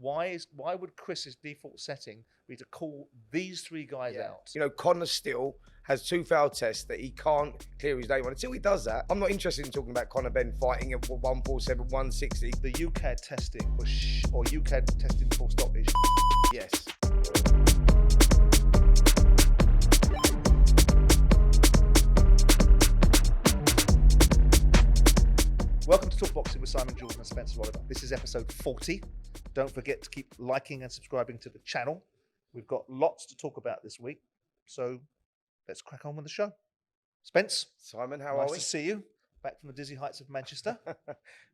Why would Chris's default setting be to call these three guys out? You know, Conor still has 2 failed tests that he can't clear his name on. Until he does that, I'm not interested in talking about Conor Benn fighting at 147, 160. The UKAD testing or UKAD testing full stop is Yes. Welcome to Talk Boxing with Simon Jordan and Spencer Oliver. This is episode 40. Don't forget to keep liking and subscribing to the channel. We've got lots to talk about this week, so let's crack on with the show. Spence. Simon, how are we? Nice to see you. Back from the dizzy heights of Manchester.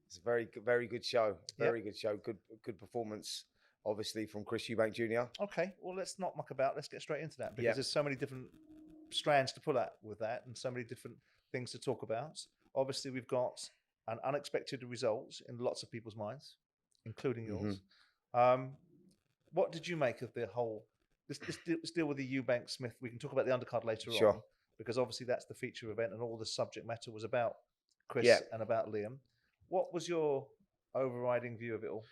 It's a very good show. Very good show. Good performance, obviously, from Chris Eubank Jr. Okay, well, let's not muck about. Let's get straight into that because there's so many different strands to pull at with that and so many different things to talk about. Obviously, we've got an unexpected result in lots of people's minds, including yours. What did you make of the whole? Let's deal with the Eubank Smith. We can talk about the undercard later on, because obviously that's the feature event, and all the subject matter was about Chris and about Liam. What was your overriding view of it all?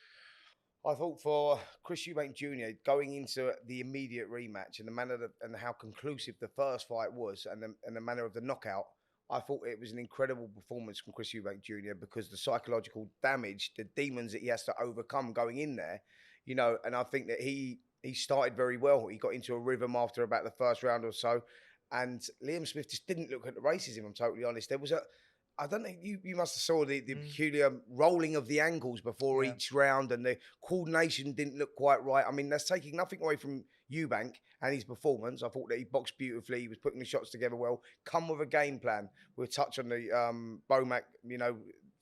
I thought for Chris Eubank Jr. going into the immediate rematch and the manner and how conclusive the first fight was, and the manner of the knockout, I thought it was an incredible performance from Chris Eubank Jr. because the psychological damage, the demons that he has to overcome going in there, you know, and I think that he started very well. He got into a rhythm after about the first round or so, and Liam Smith just didn't look at the races, if I'm totally honest. There was I don't think you must have saw the peculiar rolling of the ankles before each round, and the coordination didn't look quite right. I mean, that's taking nothing away from Eubank and his performance. I thought that he boxed beautifully. He was putting the shots together well. Come with a game plan. We'll touch on the Bomac, you know,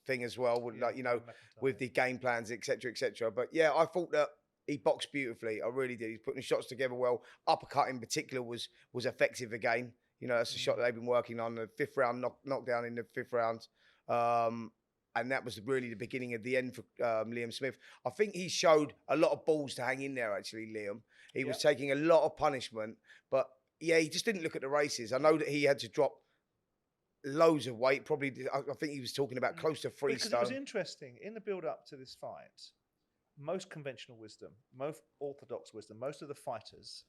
thing as well, with, like, you know, with the game plans, etc., etc. But yeah, I thought that he boxed beautifully. I really did. He's putting the shots together well. Uppercut in particular was effective again. You know, that's the shot that they've been working on. The 5th round knockdown in the 5th round. And that was really the beginning of the end for Liam Smith. I think he showed a lot of balls to hang in there, actually, Liam. He was taking a lot of punishment. But, yeah, he just didn't look at the races. I know that he had to drop loads of weight. Probably, I think he was talking about close to 3 stone. Because it was interesting. In the build-up to this fight, most conventional wisdom, most orthodox wisdom, most of the fighters,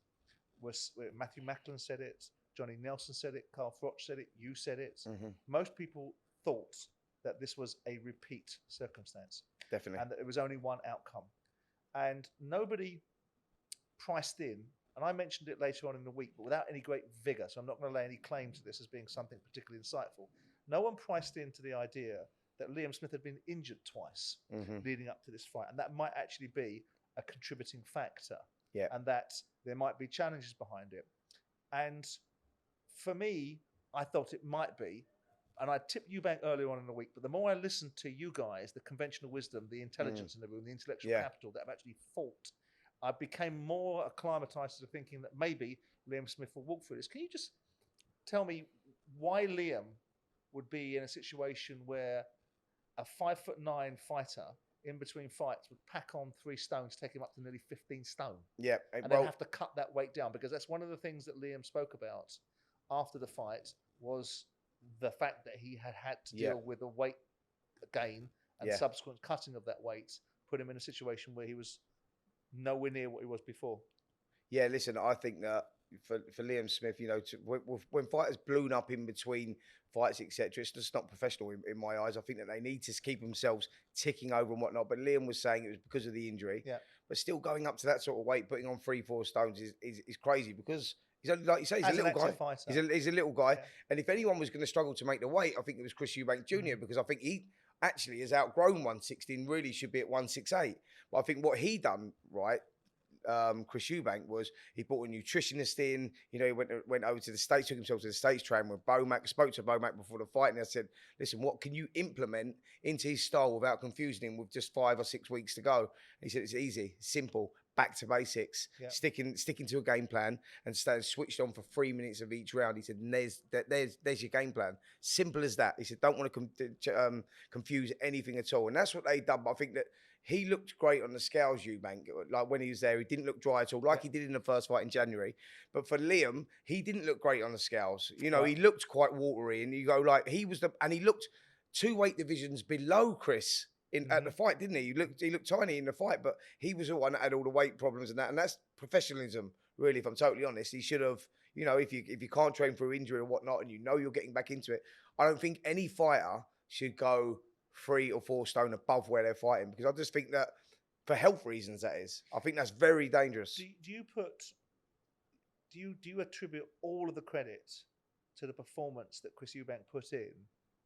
Matthew Macklin said it, Johnny Nelson said it, Carl Froch said it, you said it. Most people thought that this was a repeat circumstance. Definitely. And that it was only one outcome. And nobody priced in, and I mentioned it later on in the week, but without any great vigor, so I'm not going to lay any claim to this as being something particularly insightful. No one priced into the idea that Liam Smith had been injured twice leading up to this fight. And that might actually be a contributing factor. Yeah. And that there might be challenges behind it. And for me, I thought it might be, and I tipped Eubank earlier on in the week, but the more I listened to you guys, the conventional wisdom, the intelligence in the room, the intellectual capital that have actually fought, I became more acclimatized to thinking that maybe Liam Smith will walk through this. Can you just tell me why Liam would be in a situation where a 5'9" fighter in between fights would pack on 3 stones, take him up to nearly 15 stone? Yeah. And then have to cut that weight down, because that's one of the things that Liam spoke about after the fight, was the fact that he had to deal with a weight gain and subsequent cutting of that weight put him in a situation where he was nowhere near what he was before. Yeah, listen, I think that for Liam Smith, you know, when fighters balloon up in between fights, etc., it's just not professional in my eyes. I think that they need to keep themselves ticking over and whatnot. But Liam was saying it was because of the injury. Yeah. But still going up to that sort of weight, putting on 3-4 stones is crazy, because he's only, like you say, he's a little guy. He's a little guy. Yeah. And if anyone was going to struggle to make the weight, I think it was Chris Eubank Jr. Because I think he actually has outgrown 160 and really should be at 168. But I think what he done right, Chris Eubank, was he brought a nutritionist in. You know, he went over to the States, took himself to the States, trained with Bomac, spoke to Bomac before the fight, and I said, listen, what can you implement into his style without confusing him with just 5 or 6 weeks to go? And he said, it's easy, simple, back to basics, sticking to a game plan and staying switched on for 3 minutes of each round. He said, there's your game plan. Simple as that. He said, don't want to confuse anything at all. And that's what they done. But I think that he looked great on the scales, Eubank. Like when he was there, he didn't look dry at all, like he did in the first fight in January. But for Liam, he didn't look great on the scales. You know, he looked quite watery, and you go like, he looked 2 weight divisions below Chris at the fight, didn't he? He looked tiny in the fight, but he was the one that had all the weight problems and that's professionalism, really, if I'm totally honest. He should have, you know, if you can't train through injury or whatnot and you know you're getting back into it, I don't think any fighter should go 3 or 4 stone above where they're fighting, because I just think that for health reasons, that is. I think that's very dangerous. Do you attribute all of the credit to the performance that Chris Eubank put in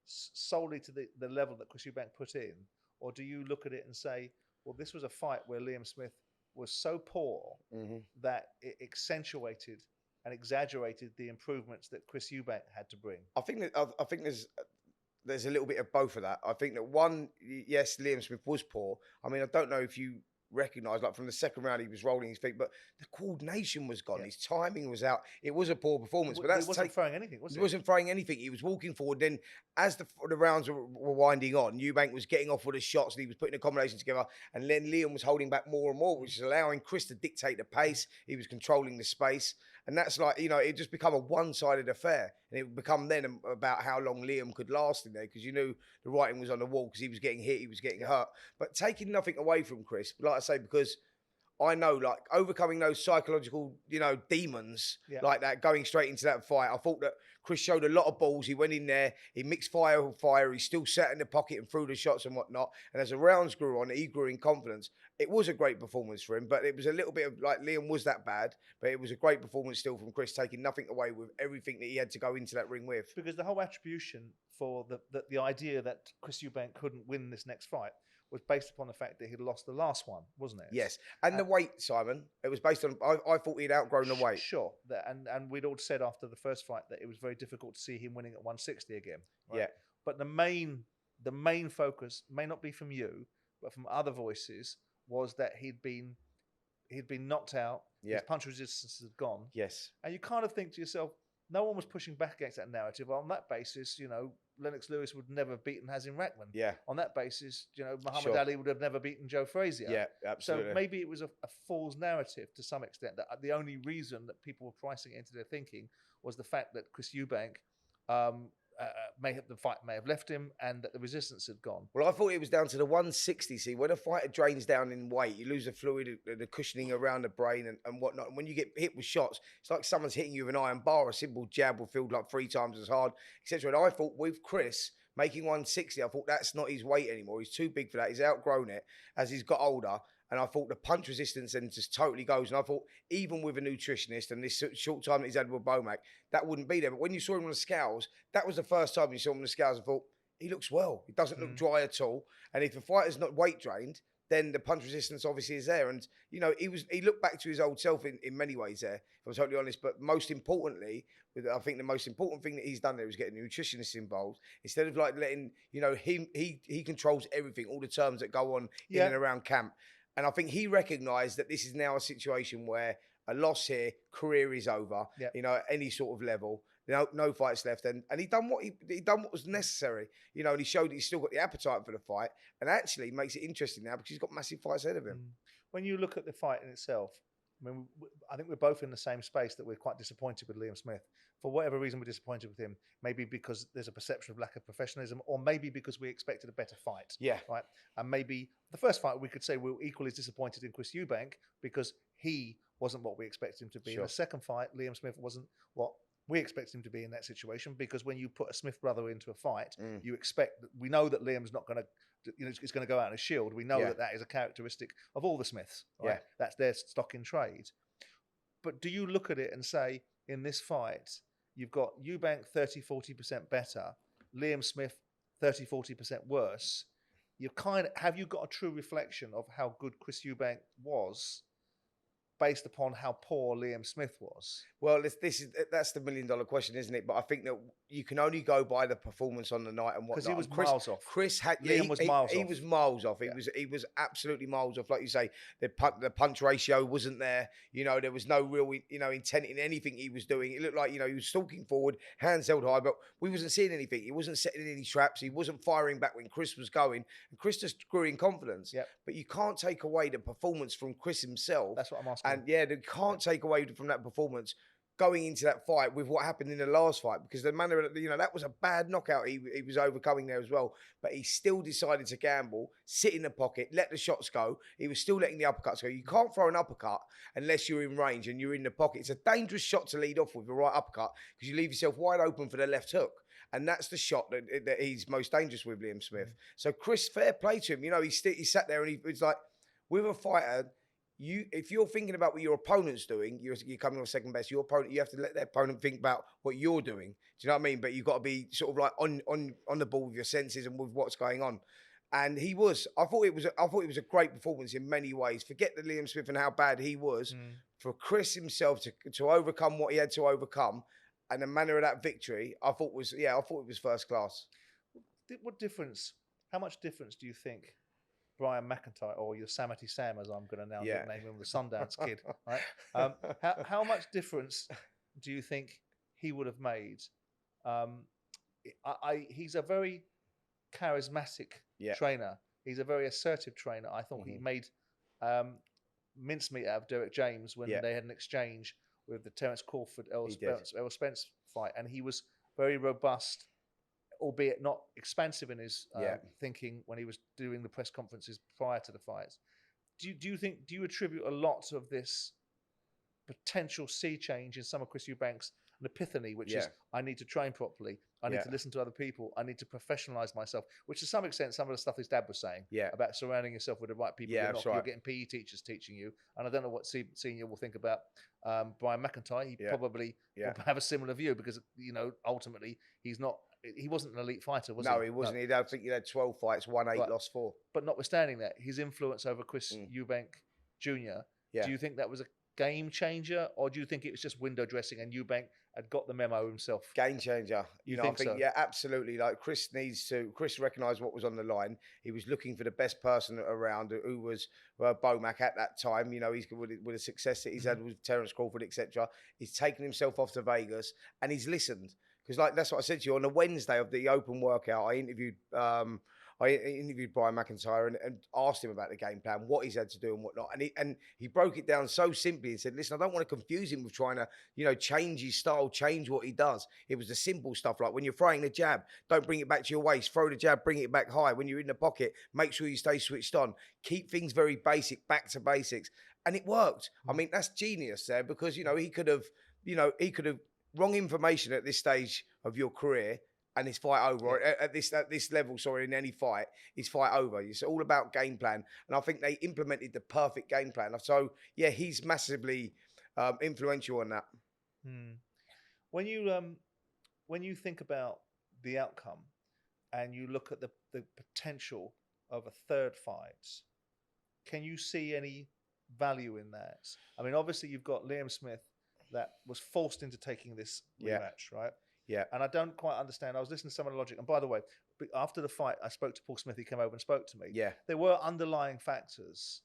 solely to the level that Chris Eubank put in? Or do you look at it and say, well, this was a fight where Liam Smith was so poor that it accentuated and exaggerated the improvements that Chris Eubank had to bring? I think there's a little bit of both of that. I think that one, yes, Liam Smith was poor. I mean, I don't know if you recognise, like from the second round, he was rolling his feet, but the coordination was gone. His timing was out. It was a poor performance. But he wasn't throwing anything, was he? He wasn't throwing anything. He was walking forward. Then, as the rounds were winding on, Eubank was getting off with his shots and he was putting a combination together. And then Liam was holding back more and more, which is allowing Chris to dictate the pace. He was controlling the space. And that's like, you know, it just become a one-sided affair. And it would become then about how long Liam could last in there, because you knew the writing was on the wall, because he was getting hit, he was getting hurt. But taking nothing away from Chris, like I say, because I know, like, overcoming those psychological, you know, demons like that, going straight into that fight, I thought that Chris showed a lot of balls. He went in there, he mixed fire with fire, he still sat in the pocket and threw the shots and whatnot. And as the rounds grew on, he grew in confidence. It was a great performance for him, but it was a little bit of, like, Liam was that bad, but it was a great performance still from Chris, taking nothing away with everything that he had to go into that ring with. Because the whole attribution for the idea that Chris Eubank couldn't win this next fight was based upon the fact that he'd lost the last one, wasn't it? Yes. And the weight, Simon, it was based on, I thought he'd outgrown the weight. Sure. And we'd all said after the first fight that it was very difficult to see him winning at 160 again. Right? Yeah. But the main focus may not be from you, but from other voices, was that he'd been knocked out. His punch resistance had gone. Yes. And you kind of think to yourself, no one was pushing back against that narrative. On that basis, you know, Lennox Lewis would never have beaten Hazim Rahman. Yeah. On that basis, you know, Muhammad Ali would have never beaten Joe Frazier. Yeah, absolutely. So maybe it was a fool's narrative to some extent, that the only reason that people were pricing it into their thinking was the fact that Chris Eubank, the fight may have left him, and that the resistance had gone. Well, I thought it was down to the 160. See, when a fighter drains down in weight, you lose the fluid, the cushioning around the brain and whatnot. And when you get hit with shots, it's like someone's hitting you with an iron bar. A simple jab will feel like 3 times as hard, etc. And I thought with Chris making 160, I thought that's not his weight anymore. He's too big for that. He's outgrown it as he's got older. And I thought the punch resistance then just totally goes. And I thought even with a nutritionist and this short time that he's had with Bomac, that wouldn't be there. But when you saw him on the scales, that was the first time you saw him on the scales. I thought, he looks well. He doesn't look dry at all. And if a fighter's not weight drained, then the punch resistance obviously is there. And, you know, he looked back to his old self in many ways there, if I'm totally honest. But most importantly, I think the most important thing that he's done there is getting a nutritionist involved. Instead of like letting, you know, he controls everything, all the terms that go on in and around camp. And I think he recognised that this is now a situation where a loss here, career is over, you know, at any sort of level. No fights left. And he done what was necessary. You know, and he showed he's still got the appetite for the fight, and actually makes it interesting now because he's got massive fights ahead of him. When you look at the fight in itself, I mean, I think we're both in the same space, that we're quite disappointed with Liam Smith. For whatever reason, we're disappointed with him. Maybe because there's a perception of lack of professionalism, or maybe because we expected a better fight. Yeah. Right. And maybe the first fight, we could say we were equally as disappointed in Chris Eubank because he wasn't what we expected him to be. In the second fight, Liam Smith wasn't what we expected him to be in that situation, because when you put a Smith brother into a fight, you expect that, we know that Liam's not going to, you know, it's going to go out in a shield. We know that is a characteristic of all the Smiths. Right? Yeah. That's their stock in trade. But do you look at it and say, in this fight, you've got Eubank 30-40% better, Liam Smith 30-40% worse. Have you got a true reflection of how good Chris Eubank was, based upon how poor Liam Smith was? Well, that's the $1 million question, isn't it? But I think that you can only go by the performance on the night and whatnot. Because he was miles off. Liam was miles off. He was miles off. He was absolutely miles off. Like you say, the punch ratio wasn't there. You know, there was no real, you know, intent in anything he was doing. It looked like, you know, he was stalking forward, hands held high, but we wasn't seeing anything. He wasn't setting any traps. He wasn't firing back when Chris was going. And Chris just grew in confidence. Yep. But you can't take away the performance from Chris himself. That's what I'm asking. And yeah, they can't take away from that performance going into that fight with what happened in the last fight, because the manner, that was a bad knockout he was overcoming there as well. But he still decided to gamble, sit in the pocket, let the shots go. He was still letting the uppercuts go. You can't throw an uppercut unless you're in range and you're in the pocket. It's a dangerous shot to lead off with, the right uppercut, because you leave yourself wide open for the left hook. And that's the shot that he's most dangerous with, Liam Smith. So Chris, fair play to him. He sat there and he was like, with a fighter, if you're thinking about what your opponent's doing, you're coming off second best. Your opponent, you have to let their opponent think about what you're doing. Do you know what I mean? But you've got to be sort of like on the ball with your senses and with what's going on. And he was. I thought it was a great performance in many ways. Forget the Liam Smith and how bad he was. For Chris himself to overcome what he had to overcome, and the manner of that victory, I thought it was first class. What difference? How much difference do you think Brian McIntyre, or Yosemite Sam, as I'm going to now nickname him, the Sundance Kid, right? How much difference do you think he would have made? He's a very charismatic trainer. He's a very assertive trainer. I thought he made mincemeat out of Derek James when they had an exchange with the Terence Crawford Errol Spence fight, and he was very robust, albeit not expansive in his thinking when he was doing the press conferences prior to the fights. Do you attribute a lot of this potential sea change in some of Chris Eubank's an epiphany, which is, I need to train properly, I need to listen to other people, I need to professionalize myself, which to some extent, some of the stuff his dad was saying about surrounding yourself with the right people. You're getting PE teachers teaching you. And I don't know what Senior will think about Brian McIntyre. He probably will have a similar view, because, ultimately he wasn't an elite fighter, was he? No, he wasn't. I think he had 12 fights, won 8, lost 4. But notwithstanding that, his influence over Chris Eubank Jr., do you think that was a game changer, or do you think it was just window dressing and Eubank had got the memo himself? Game changer. You think so? Yeah, absolutely. Like Chris recognised what was on the line. He was looking for the best person around, who was Bomac at that time. He's with the success that he's had with Terence Crawford, etc. He's taken himself off to Vegas and he's listened. Because that's what I said to you on the Wednesday of the open workout. I interviewed Brian McIntyre and asked him about the game plan, what he's had to do and whatnot. And he broke it down so simply and said, listen, I don't want to confuse him with trying to, change his style, change what he does. It was the simple stuff, like when you're throwing the jab, don't bring it back to your waist. Throw the jab, bring it back high. When you're in the pocket, make sure you stay switched on. Keep things very basic, back to basics. And it worked. I mean, that's genius there, because, he could have wrong information at this stage of your career and his fight over, at this level, in any fight, his fight over. It's all about game plan. And I think they implemented the perfect game plan. So, he's massively influential on that. When you think about the outcome and you look at the potential of a third fight, can you see any value in that? I mean, obviously you've got Liam Smith that was forced into taking this rematch, right? Yeah. And I don't quite understand. I was listening to some of the logic. And by the way, after the fight, I spoke to Paul Smith. He came over and spoke to me. Yeah. There were underlying factors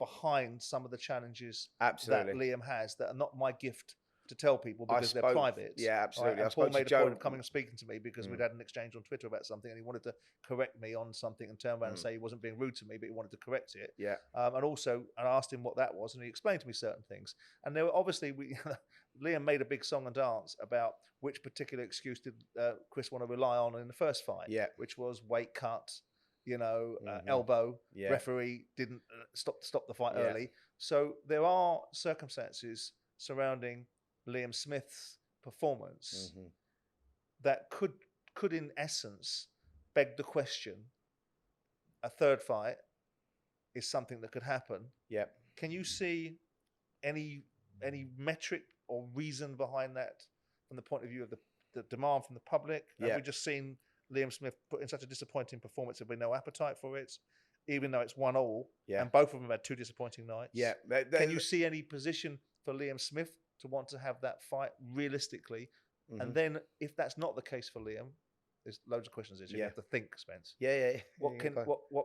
behind some of the challenges that Liam has that are not my gift to tell people, because they're private. Yeah, absolutely. Right? And Paul made a point of coming and speaking to me because we'd had an exchange on Twitter about something, and he wanted to correct me on something and turn around and say he wasn't being rude to me, but he wanted to correct it. Yeah. And also, I asked him what that was, and he explained to me certain things. And there were obviously, Liam made a big song and dance about which particular excuse did Chris want to rely on in the first fight, which was weight cut, elbow, referee didn't stop the fight early. So there are circumstances surrounding Liam Smith's performance that could in essence beg the question, a third fight is something that could happen. Yeah. Can you see any metric or reason behind that from the point of view of the demand from the public? Have we just seen Liam Smith put in such a disappointing performance, there'll be no appetite for it, even though it's 1-1, and both of them had 2 disappointing nights? Yeah. Can you see any position for Liam Smith to want to have that fight realistically? And then if that's not the case for Liam, there's loads of questions. You have to think, Spence. Where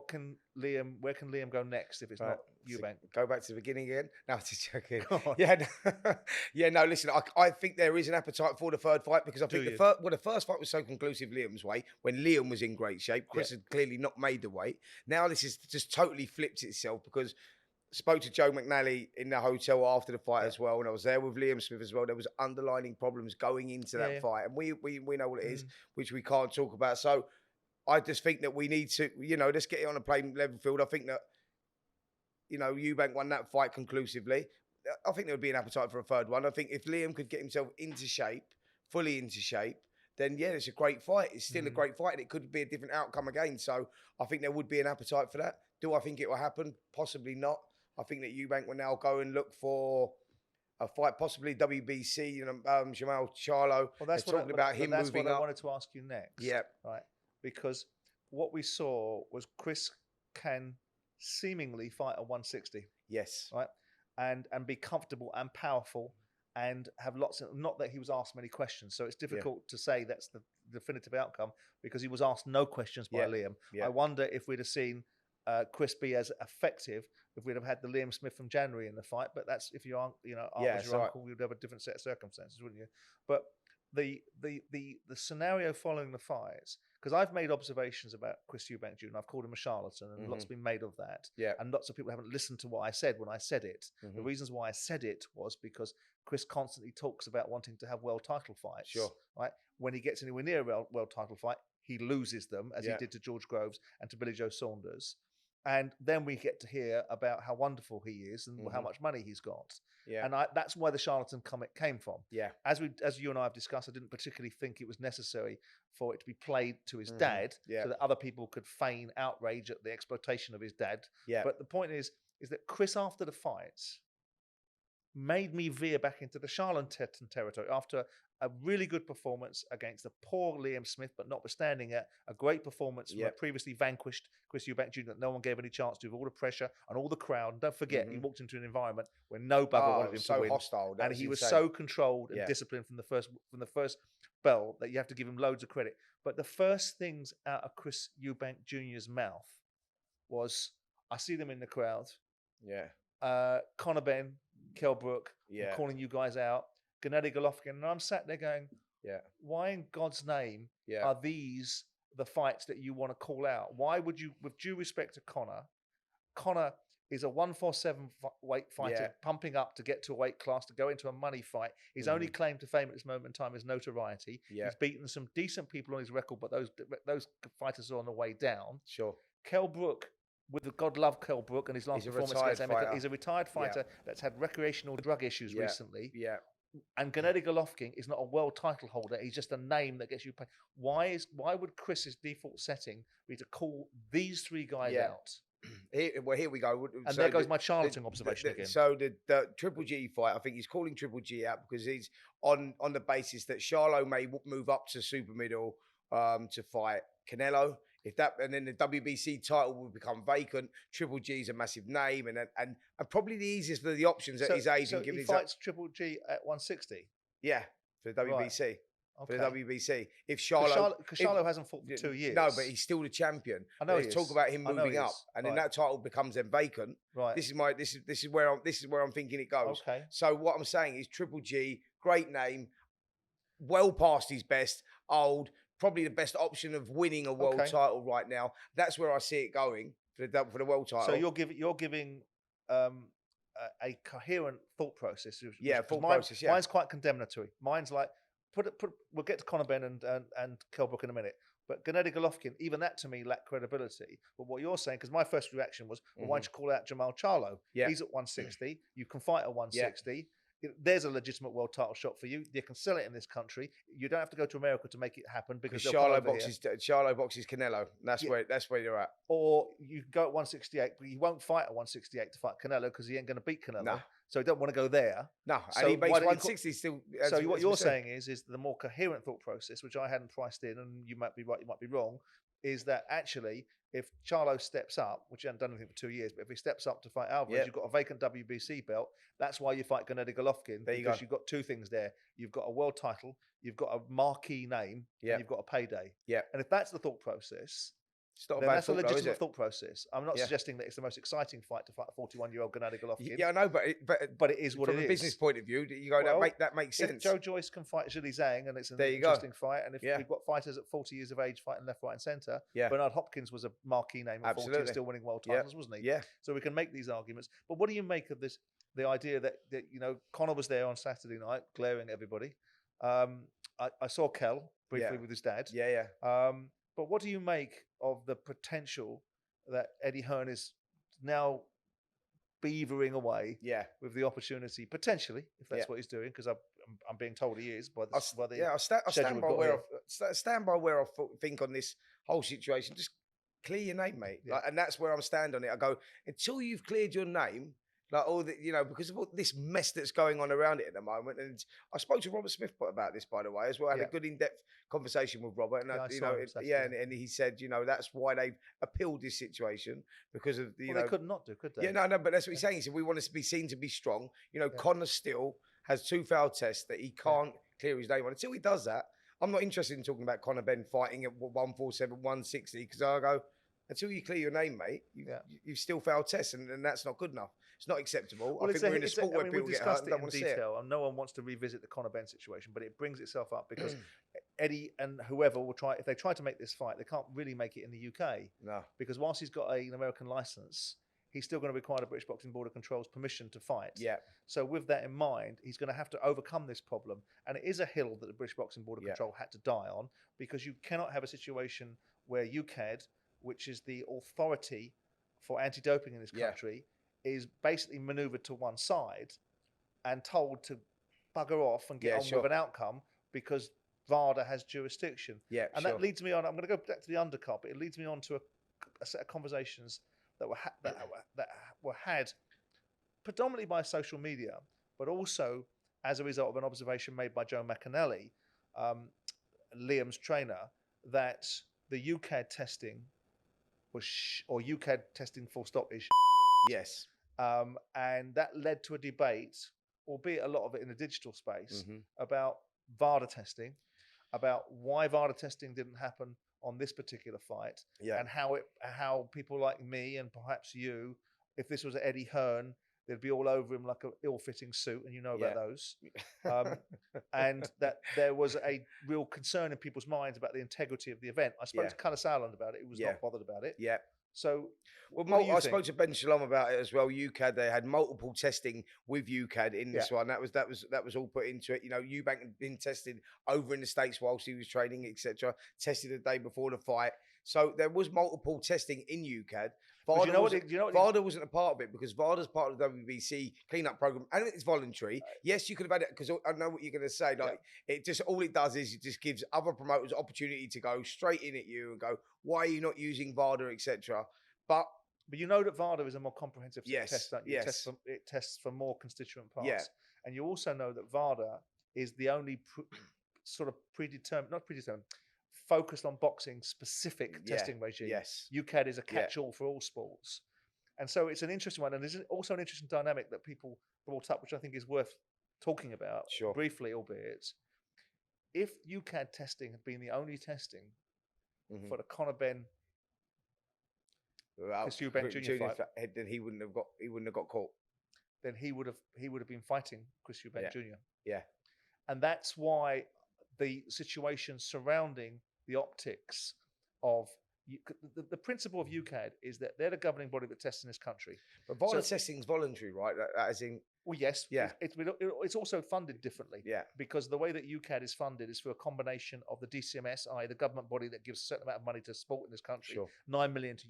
can Liam go next if it's not Eubank? Go back to the beginning again. No, just joking. No. Listen, I think there is an appetite for the third fight, because I think the first fight was so conclusive Liam's way when Liam was in great shape. Chris had clearly not made the weight. Now this is just totally flipped itself, because spoke to Joe McNally in the hotel after the fight as well, and I was there with Liam Smith as well. There was underlining problems going into that fight, and we know what it is, which we can't talk about. So I just think that we need to, let's get it on a plain level field. I think that, Eubank won that fight conclusively. I think there would be an appetite for a third one. I think if Liam could get himself into shape, fully into shape, then yeah, it's a great fight. It's still a great fight, and it could be a different outcome again. So I think there would be an appetite for that. Do I think it will happen? Possibly not. I think that Eubank will now go and look for a fight, possibly WBC, Jamal Charlo. Well, that's talking about him that's moving what I up. wanted to ask you next. Yeah. Right. Because what we saw was Chris can seemingly fight at 160. Yes. Right. And be comfortable and powerful and have lots of, not that he was asked many questions. So it's difficult to say that's the definitive outcome because he was asked no questions by Liam. Yeah. I wonder if we'd have seen Chris be as effective if we'd have had the Liam Smith from January in the fight. But that's if you aren't, was your uncle, you'd have a different set of circumstances, wouldn't you? But the scenario following the fights, because I've made observations about Chris Eubank Jr. I've called him a charlatan, and lots been made of that. Yeah. And lots of people haven't listened to what I said when I said it. The reasons why I said it was because Chris constantly talks about wanting to have world title fights. Sure. Right? When he gets anywhere near a world title fight, he loses them, as he did to George Groves and to Billy Joe Saunders. And then we get to hear about how wonderful he is and how much money he's got. Yeah. And that's why the charlatan comment came from. Yeah. As you and I have discussed, I didn't particularly think it was necessary for it to be played to his dad so that other people could feign outrage at the exploitation of his dad. Yeah. But the point is that Chris, after the fights, made me veer back into the charlatan territory after a really good performance against the poor Liam Smith, but notwithstanding it, a great performance from a previously vanquished Chris Eubank Jr. that no one gave any chance to, with all the pressure and all the crowd. And don't forget, he walked into an environment where no bugger wanted him to win. Hostile. And he was so controlled and disciplined from the first bell that you have to give him loads of credit. But the first things out of Chris Eubank Jr.'s mouth was, I see them in the crowd. Yeah. Conor Benn, Kell Brook, I'm calling you guys out. Gennady Golovkin, and I'm sat there going, why in God's name are these the fights that you want to call out? Why would you, with due respect to Conor is a 147 weight fighter, pumping up to get to a weight class, to go into a money fight. His only claim to fame at this moment in time is notoriety. He's beaten some decent people on his record, but those fighters are on the way down. Sure. Kell Brook, with the God love Kell Brook and his last performance against Amir Khan, he's a retired fighter that's had recreational drug issues recently. Yeah. And Gennady Golovkin is not a world title holder. He's just a name that gets you paid. Why would Chris's default setting be to call these three guys out? Here we go. And so there goes my charlatan observation again. So the Triple G fight, I think he's calling Triple G out because he's on the basis that Charlo may move up to super middle to fight Canelo. And then the WBC title will become vacant. Triple G is a massive name, and probably the easiest of the options at his age. So he fights Triple G at 160. Yeah, for the WBC. Right. For the WBC. If Charlo, because Charlo hasn't fought for 2 years. No, but he's still the champion. I know. Let's talk about him moving up, and then that title becomes then vacant. Right. This is where I'm thinking it goes. Okay. So what I'm saying is Triple G, great name, well past his best, old. Probably the best option of winning a world title right now. That's where I see it going for the world title. So you're giving a coherent thought process. Process. Mine's quite condemnatory. Mine's like we'll get to Conor Benn and Kell Brook in a minute. But Gennady Golovkin, even that to me lacked credibility. But what you're saying, because my first reaction was, well, why don't you call out Jamal Charlo? Yeah. He's at 160. You can fight at 160. Yeah. There's a legitimate world title shot for you. You can sell it in this country. You don't have to go to America to make it happen because Charlo boxes Canelo. That's where you're at. Or you can go at 168, but you won't fight at 168 to fight Canelo because he ain't going to beat Canelo. No. So you don't want to go there. No, so and he makes 160 still. So what you're saying is the more coherent thought process, which I hadn't priced in, and you might be right, you might be wrong, is that actually if Charlo steps up, which he hasn't done anything for 2 years, but if he steps up to fight Alvarez, you've got a vacant WBC belt. That's why you fight Gennady Golovkin, because you've got two things there. You've got a world title, you've got a marquee name, and you've got a payday. Yeah. And if that's the thought process, It's not a then bad that's a thought, though, is legitimate it? thought process. I'm not Yeah. suggesting that it's the most exciting fight to fight a 41-year-old Gennady Golovkin. Yeah, I know, but it is what from it a is. business point of view, you go, Well, that makes if sense. Joe Joyce can fight Zhilei Zhang, and it's an There you go. interesting fight, and if Yeah. we've got fighters at 40 years of age fighting left, right, and centre, Yeah. Bernard Hopkins was a marquee name at 40 and Absolutely. still winning world Yeah. titles, wasn't he? Yeah. So we can make these arguments. But what do you make of this? The idea that you know, Conor was there on Saturday night, glaring at everybody. I saw Kell briefly Yeah. with his dad. Yeah, yeah. But what do you make of the potential that Eddie Hearn is now beavering away Yeah. with the opportunity, potentially, if that's Yeah. what he's doing, because I'm being told he is by the, I stand schedule by we've got where here. I stand by where I think on this whole situation. Just clear your name, mate. Yeah. Like, and that's where I'm stand on it. I go, until you've cleared your name, like all the, you know, because of all this mess that's going on around it at the moment. And I spoke to Robert Smith about this, by the way, as well. I had Yeah. a good in-depth conversation with Robert, and Yeah, I you saw know, him Saturday. and he said, you know, that's why they've appealed this situation because of the, you Well, know, they could not do, could they? yeah, no, but that's what he's saying. He said we want to be seen to be strong. You know, Yeah. Conor still has 2 failed tests that he can't clear his name on. Until he does that, I'm not interested in talking about Conor Benn fighting at 147, 160, because I go, until you clear your name, mate, you've still failed tests, and that's not good enough. It's not acceptable. Well, I think we're in a sport where people we've get hurt discussed and it don't in want to see it. detail, and no one wants to revisit the Conor Benn situation, but it brings itself up because Eddie and whoever will try, if they try to make this fight, they can't really make it in the UK. No. Because whilst he's got an American license, he's still going to require the British Boxing Board of Control's permission to fight. Yeah. So with that in mind, he's going to have to overcome this problem. And it is a hill that the British Boxing Board of Control had to die on, because you cannot have a situation where UKAD, which is the authority for anti-doping in this country, is basically manoeuvred to one side and told to bugger off and get on with an outcome because VADA has jurisdiction. Yeah, and that leads me on. I'm going to go back to the undercard, but it leads me on to a set of conversations that were had predominantly by social media, but also as a result of an observation made by Joe McAnally, Liam's trainer, that the UKAD testing was or UKAD testing full stop is yes, and that led to a debate, albeit a lot of it in the digital space, about VADA testing, about why VADA testing didn't happen on this particular fight, and how people like me and perhaps you, if this was Eddie Hearn, they'd be all over him like an ill-fitting suit, and you know about those. And that there was a real concern in people's minds about the integrity of the event. I spoke to Connor Sowland about it. He was not bothered about it. Yeah. So, well, I spoke to Ben Shalom about it as well. UKAD, they had multiple testing with UKAD in this one. That was all put into it. You know, Eubank had been tested over in the States whilst he was training, etc. Tested the day before the fight. So there was multiple testing in UKAD. VADA wasn't a part of it because VADA's part of the WBC cleanup program, and it's voluntary. Yes, you could have had it because I know what you're going to say. Like it just all it does is it just gives other promoters opportunity to go straight in at you and go, "Why are you not using VADA, etc." But you know that VADA is a more comprehensive test. Don't you? Yes, it tests for more constituent parts. Yeah. And you also know that VADA is the only focused on boxing specific testing regime. Yes. UKAD is a catch-all for all sports. And so it's an interesting one. And there's also an interesting dynamic that people brought up, which I think is worth talking about briefly, albeit. If UKAD testing had been the only testing for the Conor Benn Chris Eubank Jr. fight, then he wouldn't have got caught. Then he would have been fighting Chris Eubank Jr. Yeah. And that's why the situation surrounding the optics of the principle of UKAD is that they're the governing body that tests in this country. But testing is voluntary, right? As in, well, yes, yeah. It's also funded differently. Yeah, because the way that UKAD is funded is through a combination of the DCMS, i.e., the government body that gives a certain amount of money to sport in this country, 9 million to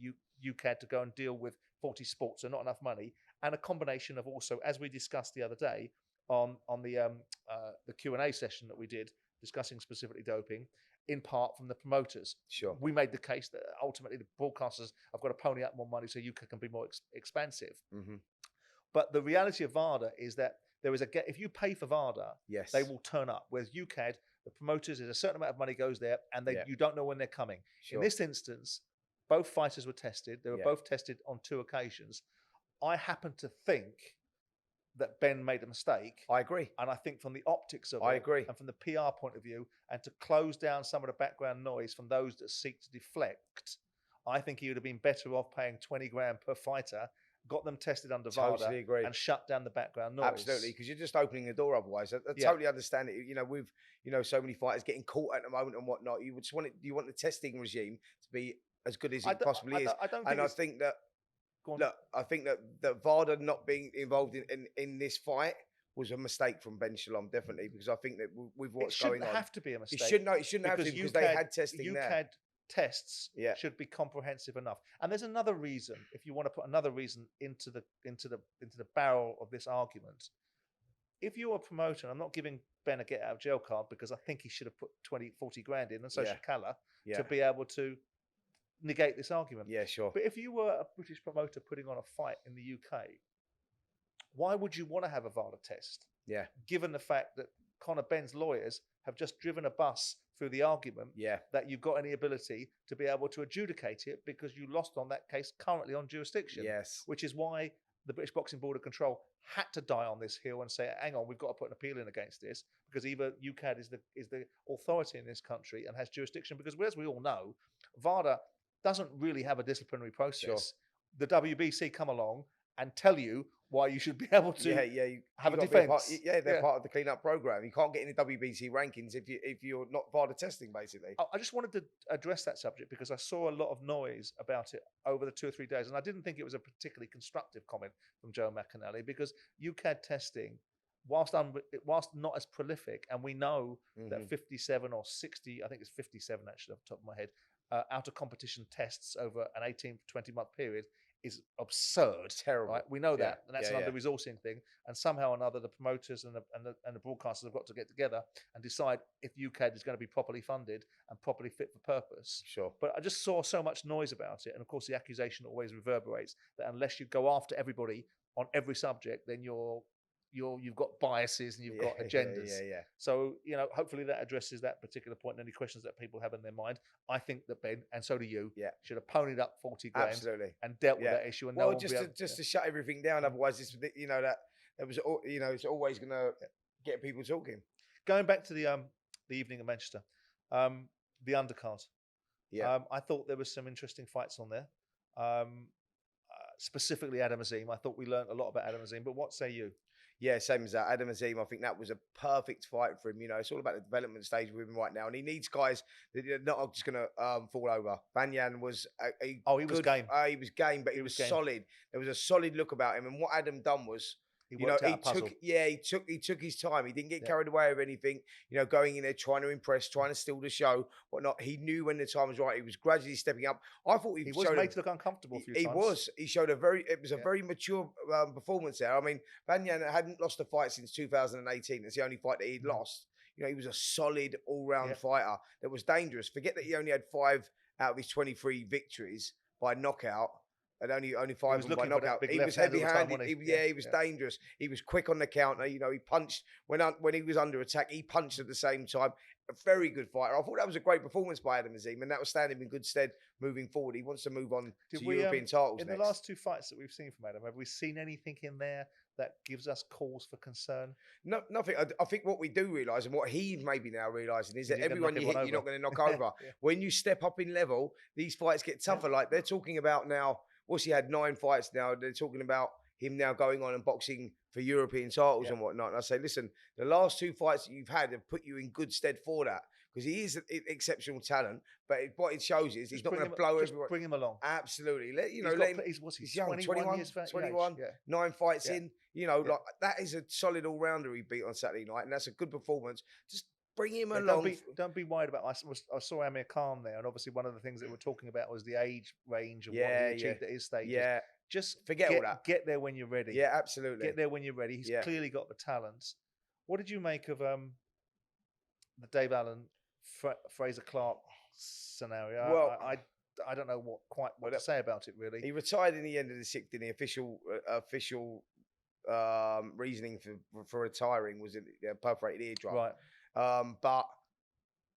UKAD to go and deal with 40 sports, so not enough money, and a combination of also, as we discussed the other day on the Q&A session that we did discussing specifically doping, in part from the promoters. We made the case that ultimately the broadcasters have got to pony up more money so UKAD can be more expansive. But the reality of VADA is that there is if you pay for VADA, they will turn up. Whereas UKAD, the promoters, there's a certain amount of money goes there, and you don't know when they're coming. In this instance, both fighters were tested. They were both tested on 2 occasions. I happen to think that Ben made a mistake. I agree. And I think from the optics of it, I agree. And from the PR point of view, and to close down some of the background noise from those that seek to deflect, I think he would have been better off paying 20 grand per fighter, got them tested under Totally VADA, agree. and shut down the background noise. Absolutely, because you're just opening the door otherwise. I totally understand it. You know, with so many fighters getting caught at the moment and whatnot, you want the testing regime to be as good as it possibly is. I think that I think that VADA not being involved in this fight was a mistake from Ben Shalom, definitely, because I think that with what's going on, it shouldn't have to be a mistake. It shouldn't have to, because they had testing there. UKAD tests should be comprehensive enough. And there's another reason, if you want to put another reason into the barrel of this argument. If you're a promoter, I'm not giving Ben a get out of jail card, because I think he should have put 20, 40 grand in, and so should Kalla, to be able to negate this argument. Yeah, sure. But if you were a British promoter putting on a fight in the UK, why would you want to have a VADA test? Yeah. Given the fact that Conor Benn's lawyers have just driven a bus through the argument that you've got any ability to be able to adjudicate it, because you lost on that case currently on jurisdiction. Yes. Which is why the British Boxing Board of Control had to die on this hill and say, hang on, we've got to put an appeal in against this, because either UKAD is the authority in this country and has jurisdiction, because as we all know, VADA doesn't really have a disciplinary process. Sure. The WBC come along and tell you why you should be able to have a defence. They're part of the clean-up program. You can't get in the WBC rankings if you're not VADA testing, basically. I just wanted to address that subject, because I saw a lot of noise about it over the 2 or 3 days, and I didn't think it was a particularly constructive comment from Joe McAnally, because UKAD testing, whilst not as prolific, and we know that 57 or 60, I think it's 57 actually off the top of my head, out of competition tests over an 18 to 20 month period is absurd. Terrible. Right? We know that, and that's an under-resourcing thing. And somehow or another, the promoters and the broadcasters have got to get together and decide if UKAD is going to be properly funded and properly fit for purpose. Sure. But I just saw so much noise about it, and of course the accusation always reverberates that unless you go after everybody on every subject, then you've got biases and you've got agendas. So, hopefully that addresses that particular point and any questions that people have in their mind. I think that Ben, and so do you, should have ponied up 40 grand and dealt with that issue. And just to shut everything down, otherwise it's it's always going to get people talking. Going back to the evening in Manchester, the undercard. I thought there were some interesting fights on there. Specifically Adam Azim. I thought we learned a lot about Adam Azim, but what say you? Yeah, same as that. Adam Azim, I think that was a perfect fight for him. It's all about the development stage with him right now. And he needs guys that are not just going to fall over. Banyan was he was game. He was game, but he was solid. There was a solid look about him. And what Adam done was, he took his time. He didn't get carried away with anything. Going in there, trying to impress, trying to steal the show, whatnot. He knew when the time was right. He was gradually stepping up. I thought he was made to look uncomfortable a few times. He was. He showed a very mature performance there. I mean, Banyan hadn't lost a fight since 2018. It's the only fight that he'd lost. He was a solid all-round fighter that was dangerous. Forget that he only had 5 out of his 23 victories by knockout. And only 5 of them by knockout. He was heavy-handed. He was dangerous. He was quick on the counter. He punched when he was under attack. He punched at the same time. A very good fighter. I thought that was a great performance by Adam Azim, and that will stand him in good stead moving forward. He wants to move on to European titles next. In the last 2 fights that we've seen from Adam, have we seen anything in there that gives us cause for concern? No, nothing. I think what we do realise, and what he's maybe now realising, is that everyone you hit, you're not going to knock over. When you step up in level, these fights get tougher. Like they're talking about now. What's he had 9 fights now? They're talking about him now going on and boxing for European titles and whatnot. And I say, listen, the last 2 fights that you've had have put you in good stead for that, because he is an exceptional talent. But what it shows is he's not going to blow everyone. Bring him along. Absolutely. He's young, 21, 9 fights in. Like that is a solid all-rounder he beat on Saturday night, and that's a good performance. Just bring him along. Don't be worried about. I saw Amir Khan there, and obviously one of the things that we're talking about was the age range of what he achieved at his stage. Yeah, just forget all that. Get there when you're ready. Yeah, absolutely. Get there when you're ready. He's clearly got the talent. What did you make of the Dave Allen Fraser Clark scenario? Well, I don't know what to say about it really. He retired in the end of the 6th. In the official reasoning for retiring was a perforated eardrum. Right. But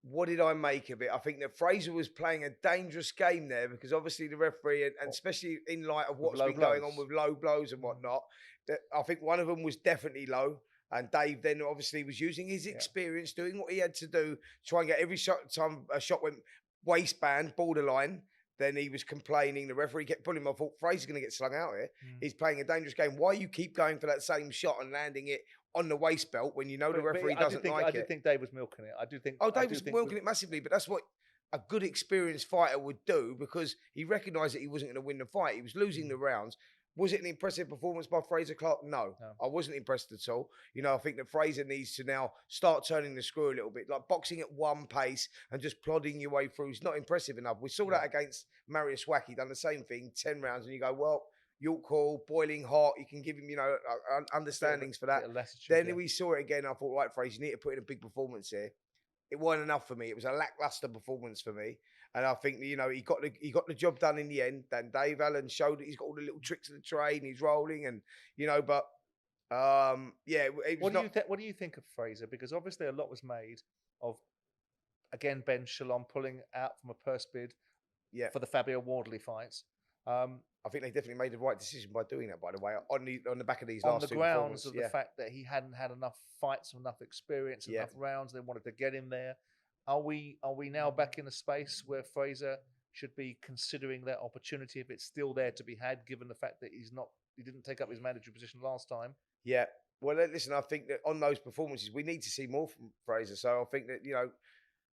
what did I make of it? I think that Fraser was playing a dangerous game there, because obviously the referee, and especially in light of what's been going on with low blows and whatnot, that I think one of them was definitely low. And Dave then obviously was using his experience, doing what he had to do, try and get every shot. Time a shot went waistband, borderline, then he was complaining. The referee kept pulling him. I thought, Fraser's going to get slung out here. Mm. He's playing a dangerous game. Why you keep going for that same shot and landing it on the waist belt when you know the referee doesn't like it? I did think Dave was milking it. I do think. Oh, Dave was milking it massively, but that's what a good experienced fighter would do, because he recognised that he wasn't going to win the fight. He was losing the rounds. Was it an impressive performance by Fraser Clark? No, I wasn't impressed at all. You know, I think that Fraser needs to now start turning the screw a little bit, like boxing at one pace and just plodding your way through. It's not impressive enough. We saw that against Marius Wack. He done the same thing, 10 rounds, and you go, well, York Hall, boiling hot. You can give him, you know, understandings for that. Then we saw it again. I thought, right, Fraser, you need to put in a big performance here. It wasn't enough for me. It was a lackluster performance for me. And I think, you know, he got the job done in the end. Then Dave Allen showed that he's got all the little tricks of the trade, and he's rolling, and you know. But yeah, what do you think of Fraser? Because obviously a lot was made of, again, Ben Shalom pulling out from a purse bid for the Fabio Wardley fights. I think they definitely made the right decision by doing that, by the way, on the back of these last two grounds of the fact that he hadn't had enough fights, enough experience, enough rounds. They wanted to get him there. Are we now back in a space where Fraser should be considering that opportunity if it's still there to be had, given the fact that he didn't take up his mandatory position last time? Yeah. Well, listen, I think that on those performances, we need to see more from Fraser. So I think that, you know,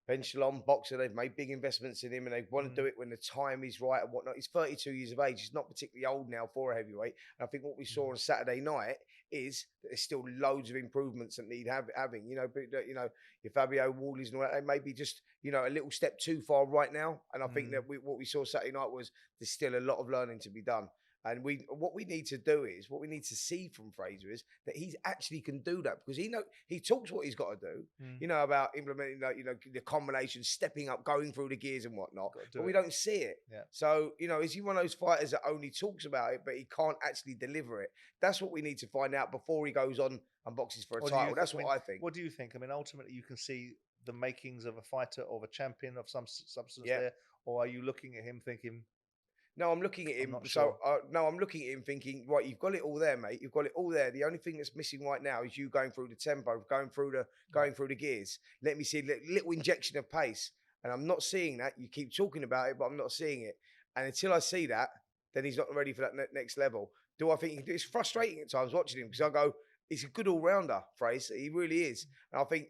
Ben Shalom, boxer, they've made big investments in him, and they want to do it when the time is right and whatnot. He's 32 years of age. He's not particularly old now for a heavyweight. And I think what we saw on Saturday night is that there's still loads of improvements that need having. You know, but, you know, your Fabio Wardleys and all that, they may be just, you know, a little step too far right now. And I think that what we saw Saturday night was there's still a lot of learning to be done. And what we need to see from Fraser is that he actually can do that, because he talks what he's got to do, you know, about implementing the combination, stepping up, going through the gears and whatnot. But we don't see it. Yeah. So, you know, is he one of those fighters that only talks about it, but he can't actually deliver it? That's what we need to find out before he goes on and boxes for a title. That's what I think. What do you think? I mean, ultimately, you can see the makings of a fighter, of a champion of some substance there, or are you looking at him thinking? No, I'm looking at him. I'm looking at him thinking, right, you've got it all there, mate. You've got it all there. The only thing that's missing right now is you going through the tempo, going through the gears. Let me see a little injection of pace. And I'm not seeing that. You keep talking about it, but I'm not seeing it. And until I see that, then he's not ready for that next level. Do I think he can do it? It's frustrating at times watching him, because I go, he's a good all-rounder, Fraser. He really is. And I think,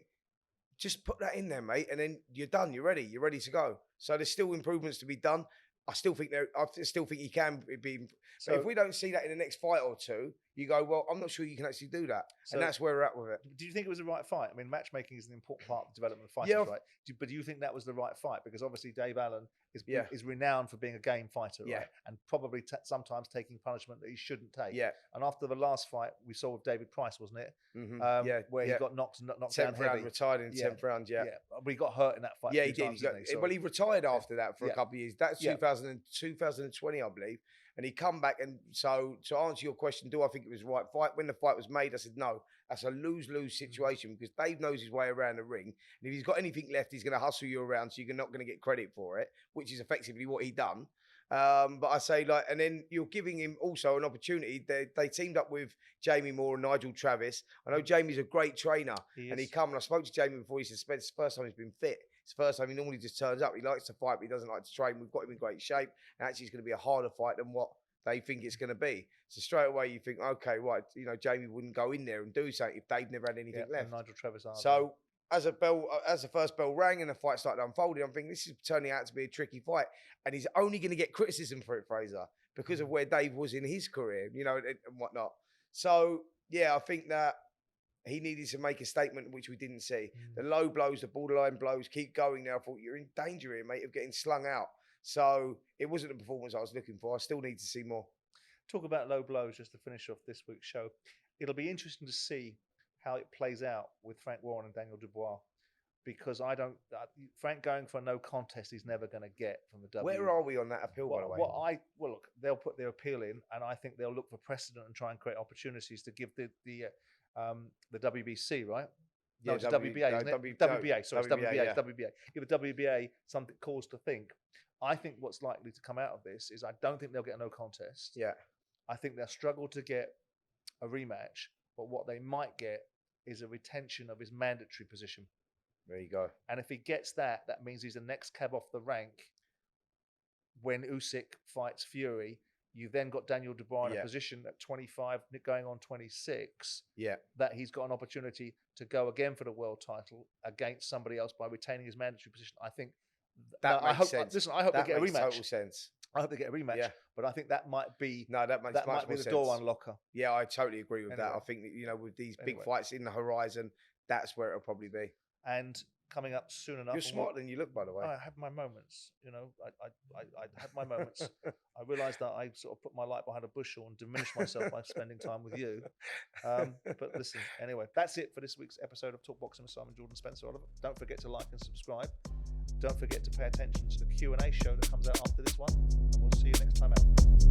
just put that in there, mate, and then you're done. You're ready. You're ready to go. So there's still improvements to be done. I still think he can be. So if we don't see that in the next fight or two, you go, well, I'm not sure you can actually do that. And that's where we're at with it. Do you think it was the right fight? I mean, matchmaking is an important part of the development of fighters, right? But do you think that was the right fight? Because obviously Dave Allen is renowned for being a game fighter, right? And probably sometimes taking punishment that he shouldn't take. Yeah. And after the last fight we saw with David Price, wasn't it? Where he got knocked down heavy. Retired in 10th round, But he got hurt in that fight. Yeah, he did. Well, he retired after that for a couple of years. That's 2020, I believe. And he come back, and so to answer your question, do I think it was the right fight? When the fight was made, I said, no, that's a lose-lose situation, because Dave knows his way around the ring. And if he's got anything left, he's going to hustle you around, so you're not going to get credit for it, which is effectively what he done. But I say, and then you're giving him also an opportunity. They teamed up with Jamie Moore and Nigel Travis. I know Jamie's a great trainer, and he come, and I spoke to Jamie before. He said it's the first time he's been fit. It's the first time. He normally just turns up. He likes to fight, but he doesn't like to train. We've got him in great shape, and actually it's going to be a harder fight than what they think it's going to be. So straight away you think, okay, right, you know, Jamie wouldn't go in there and do something if Dave never had anything left. Nigel Travis. So as the first bell rang and the fight started unfolding, I'm thinking this is turning out to be a tricky fight, and he's only going to get criticism for it, Fraser, because of where Dave was in his career, you know, and whatnot. So yeah, I think that he needed to make a statement, which we didn't see. The low blows, the borderline blows, keep going now. I thought, you're in danger here, mate, of getting slung out. So it wasn't the performance I was looking for. I still need to see more. Talk about low blows just to finish off this week's show. It'll be interesting to see how it plays out with Frank Warren and Daniel Dubois, because Frank going for a no contest he's never going to get from the W. Where are we on that appeal, by the way? Look, they'll put their appeal in, and I think they'll look for precedent and try and create opportunities to give the WBC, right? No, it's WBA, isn't it? WBA, sorry, it's WBA. It's WBA. Give the WBA something cause to think. I think what's likely to come out of this is I don't think they'll get a no contest. Yeah. I think they'll struggle to get a rematch, but what they might get is a retention of his mandatory position. There you go. And if he gets that, that means he's the next cab off the rank when Usyk fights Fury, you've then got Daniel Dubois in a position at 25, going on 26, that he's got an opportunity to go again for the world title against somebody else by retaining his mandatory position. I think that makes sense. Listen, I hope they get a rematch. Total sense. I hope they get a rematch, but I think that might be that might be the door unlocker. Yeah, I totally agree with that. I think that, with these big fights in the horizon, that's where it'll probably be. And coming up soon enough. You're smarter than you look, by the way. I have my moments. I have my moments. I realised that I sort of put my light behind a bushel and diminished myself by spending time with you. But listen, anyway, that's it for this week's episode of Talk Boxing with Simon Jordan Spencer Oliver. Don't forget to like and subscribe. Don't forget to pay attention to the Q&A show that comes out after this one. And we'll see you next time out.